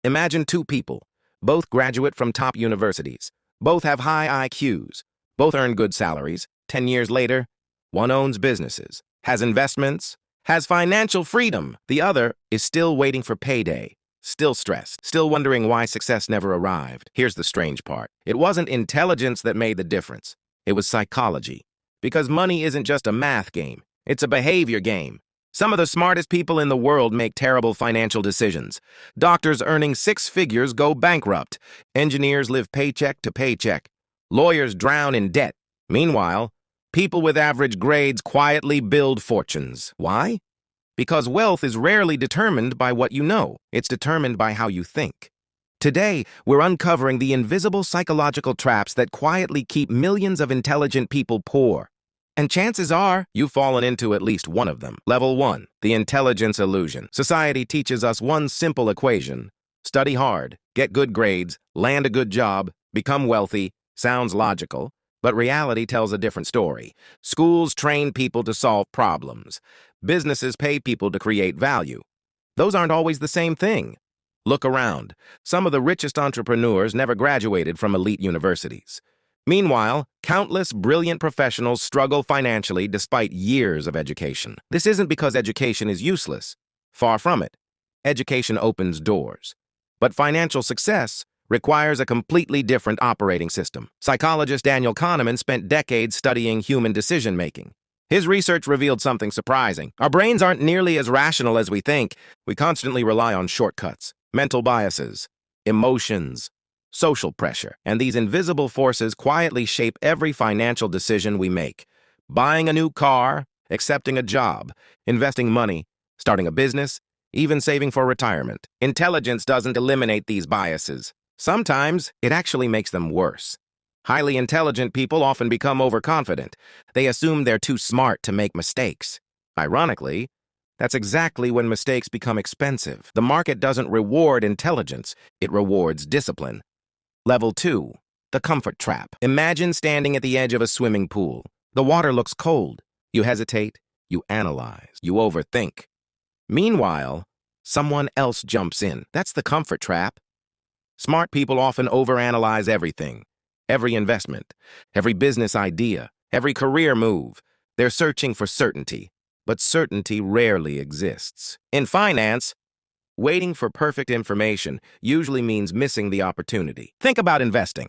Imagine two people, both graduate from top universities, both have high IQs, both earn good salaries. 10 years later, one owns businesses, has investments, has financial freedom. The other is still waiting for payday, still stressed, still wondering why success never arrived. Here's the strange part. It wasn't intelligence that made the difference. It was psychology. Because money isn't just a math game. It's a behavior game. Some of the smartest people in the world make terrible financial decisions. Doctors earning six figures go bankrupt. Engineers live paycheck to paycheck. Lawyers drown in debt. Meanwhile, people with average grades quietly build fortunes. Why? Because wealth is rarely determined by what you know. It's determined by how you think. Today, we're uncovering the invisible psychological traps that quietly keep millions of intelligent people poor. And chances are, you've fallen into at least one of them. Level 1, the intelligence illusion. Society teaches us one simple equation. Study hard, get good grades, land a good job, become wealthy. Sounds logical, but reality tells a different story. Schools train people to solve problems. Businesses pay people to create value. Those aren't always the same thing. Look around. Some of the richest entrepreneurs never graduated from elite universities. Meanwhile, countless brilliant professionals struggle financially despite years of education. This isn't because education is useless. Far from it. Education opens doors. But financial success requires a completely different operating system. Psychologist Daniel Kahneman spent decades studying human decision-making. His research revealed something surprising. Our brains aren't nearly as rational as we think. We constantly rely on shortcuts, mental biases, emotions, social pressure, and these invisible forces quietly shape every financial decision we make. Buying a new car, accepting a job, investing money, starting a business, even saving for retirement. Intelligence doesn't eliminate these biases. Sometimes it actually makes them worse. Highly intelligent people often become overconfident. They assume they're too smart to make mistakes. Ironically, that's exactly when mistakes become expensive. The market doesn't reward intelligence, it rewards discipline. Level 2, the comfort trap. Imagine standing at the edge of a swimming pool. The water looks cold. You hesitate, you analyze, you overthink. Meanwhile, someone else jumps in. That's the comfort trap. Smart people often overanalyze everything. Every investment, every business idea, every career move. They're searching for certainty, but certainty rarely exists. In finance, waiting for perfect information usually means missing the opportunity. Think about investing.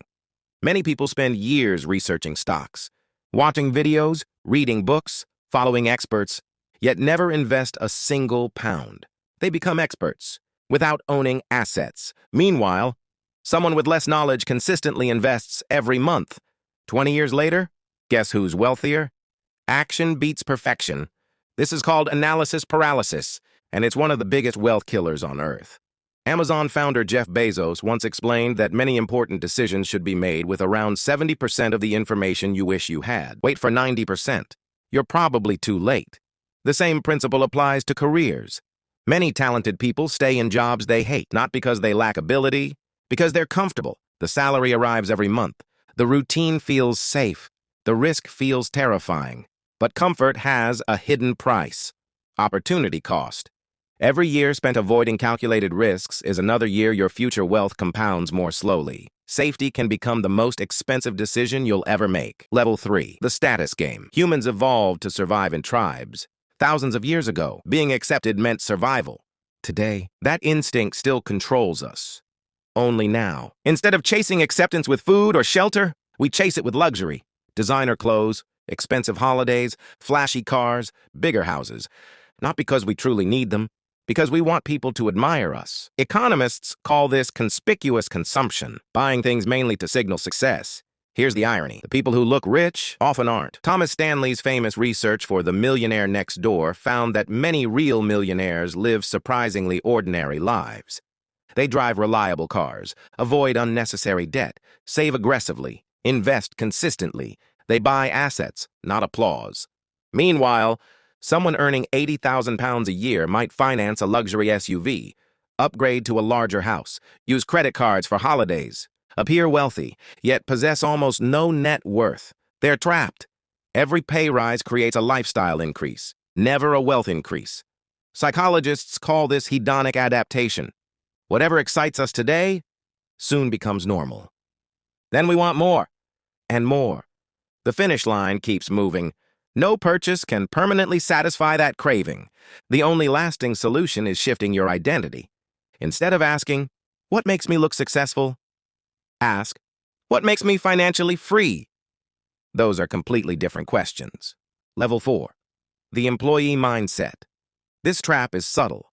Many people spend years researching stocks, watching videos, reading books, following experts, yet never invest a single pound. They become experts without owning assets. Meanwhile, someone with less knowledge consistently invests every month. 20 years later, guess who's wealthier? Action beats perfection. This is called analysis paralysis, and it's one of the biggest wealth killers on earth. Amazon founder Jeff Bezos once explained that many important decisions should be made with around 70% of the information you wish you had. Wait for 90%. You're probably too late. The same principle applies to careers. Many talented people stay in jobs they hate, not because they lack ability, because they're comfortable. The salary arrives every month. The routine feels safe. The risk feels terrifying. But comfort has a hidden price. Opportunity cost. Every year spent avoiding calculated risks is another year your future wealth compounds more slowly. Safety can become the most expensive decision you'll ever make. Level 3, the status game. Humans evolved to survive in tribes. Thousands of years ago, being accepted meant survival. Today, that instinct still controls us. Only now. Instead of chasing acceptance with food or shelter, we chase it with luxury. Designer clothes, expensive holidays, flashy cars, bigger houses. Not because we truly need them, because we want people to admire us. Economists call this conspicuous consumption, buying things mainly to signal success. Here's the irony. The people who look rich often aren't. Thomas Stanley's famous research for The Millionaire Next Door found that many real millionaires live surprisingly ordinary lives. They drive reliable cars, avoid unnecessary debt, save aggressively, invest consistently. They buy assets, not applause. Meanwhile, someone earning £80,000 a year might finance a luxury SUV, upgrade to a larger house, use credit cards for holidays, appear wealthy, yet possess almost no net worth. They're trapped. Every pay rise creates a lifestyle increase, never a wealth increase. Psychologists call this hedonic adaptation. Whatever excites us today soon becomes normal. Then we want more and more. The finish line keeps moving. No purchase can permanently satisfy that craving. The only lasting solution is shifting your identity. Instead of asking, "What makes me look successful?" ask, "What makes me financially free?" Those are completely different questions. Level 4. The employee mindset. This trap is subtle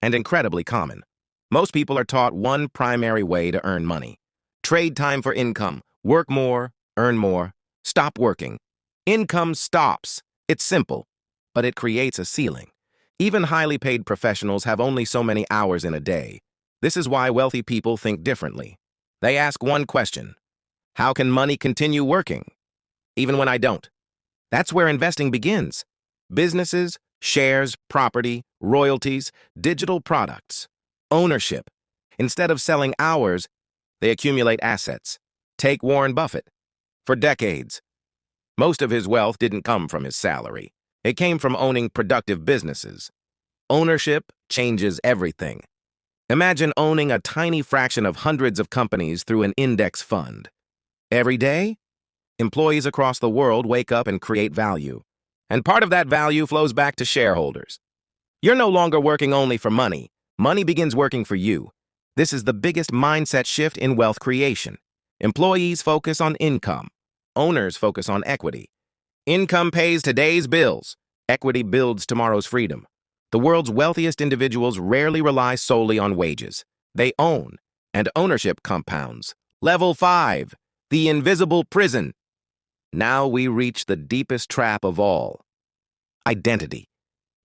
and incredibly common. Most people are taught one primary way to earn money. Trade time for income. Work more, earn more. Stop working. Income stops. It's simple, but it creates a ceiling. Even highly paid professionals have only so many hours in a day. This is why wealthy people think differently. They ask one question: how can money continue working, even when I don't? That's where investing begins. Businesses, shares, property, royalties, digital products, ownership. Instead of selling hours, they accumulate assets. Take Warren Buffett. For decades, most of his wealth didn't come from his salary. It came from owning productive businesses. Ownership changes everything. Imagine owning a tiny fraction of hundreds of companies through an index fund. Every day, employees across the world wake up and create value. And part of that value flows back to shareholders. You're no longer working only for money. Money begins working for you. This is the biggest mindset shift in wealth creation. Employees focus on income. Owners focus on equity. Income pays today's bills. Equity builds tomorrow's freedom. The world's wealthiest individuals rarely rely solely on wages. They own, and ownership compounds. Level 5. The invisible prison. Now we reach the deepest trap of all. Identity.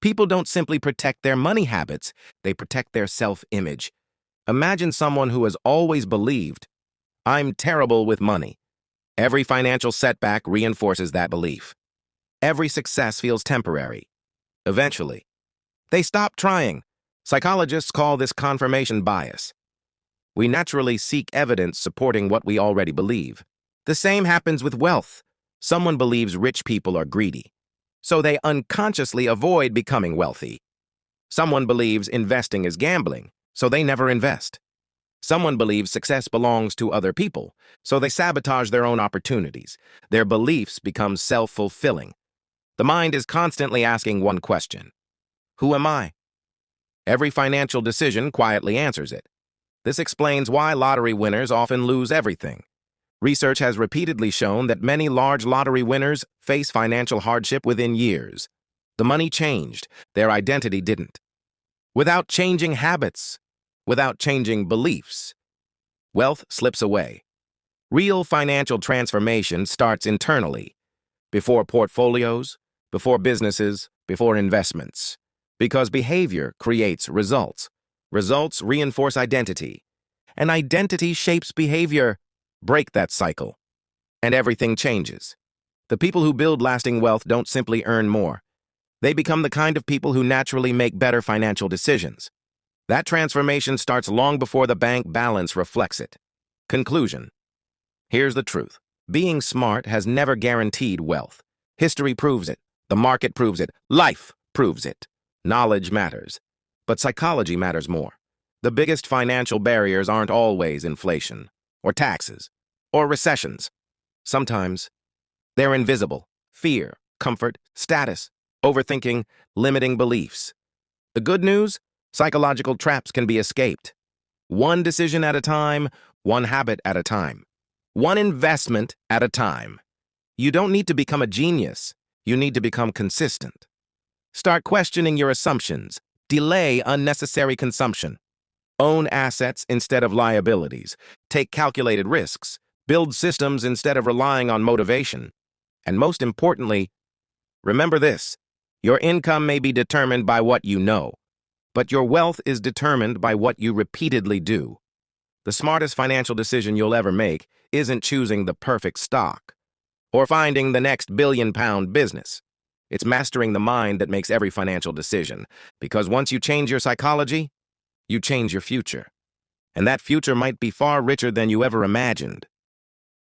People don't simply protect their money habits, they protect their self-image. Imagine someone who has always believed, "I'm terrible with money." Every financial setback reinforces that belief. Every success feels temporary. Eventually, they stop trying. Psychologists call this confirmation bias. We naturally seek evidence supporting what we already believe. The same happens with wealth. Someone believes rich people are greedy, so they unconsciously avoid becoming wealthy. Someone believes investing is gambling, so they never invest. Someone believes success belongs to other people, so they sabotage their own opportunities. Their beliefs become self-fulfilling. The mind is constantly asking one question: who am I? Every financial decision quietly answers it. This explains why lottery winners often lose everything. Research has repeatedly shown that many large lottery winners face financial hardship within years. The money changed, their identity didn't. Without changing habits, without changing beliefs, wealth slips away. Real financial transformation starts internally, before portfolios, before businesses, before investments. Because behavior creates results. Results reinforce identity, and identity shapes behavior. Break that cycle, and everything changes. The people who build lasting wealth don't simply earn more. They become the kind of people who naturally make better financial decisions. That transformation starts long before the bank balance reflects it. Conclusion. Here's the truth. Being smart has never guaranteed wealth. History proves it. The market proves it. Life proves it. Knowledge matters, but psychology matters more. The biggest financial barriers aren't always inflation, or taxes, or recessions. Sometimes they're invisible: fear, comfort, status, overthinking, limiting beliefs. The good news? Psychological traps can be escaped. One decision at a time, one habit at a time, one investment at a time. You don't need to become a genius. You need to become consistent. Start questioning your assumptions. Delay unnecessary consumption. Own assets instead of liabilities. Take calculated risks. Build systems instead of relying on motivation. And most importantly, remember this: your income may be determined by what you know, but your wealth is determined by what you repeatedly do. The smartest financial decision you'll ever make isn't choosing the perfect stock or finding the next billion-pound business. It's mastering the mind that makes every financial decision, because once you change your psychology, you change your future. And that future might be far richer than you ever imagined.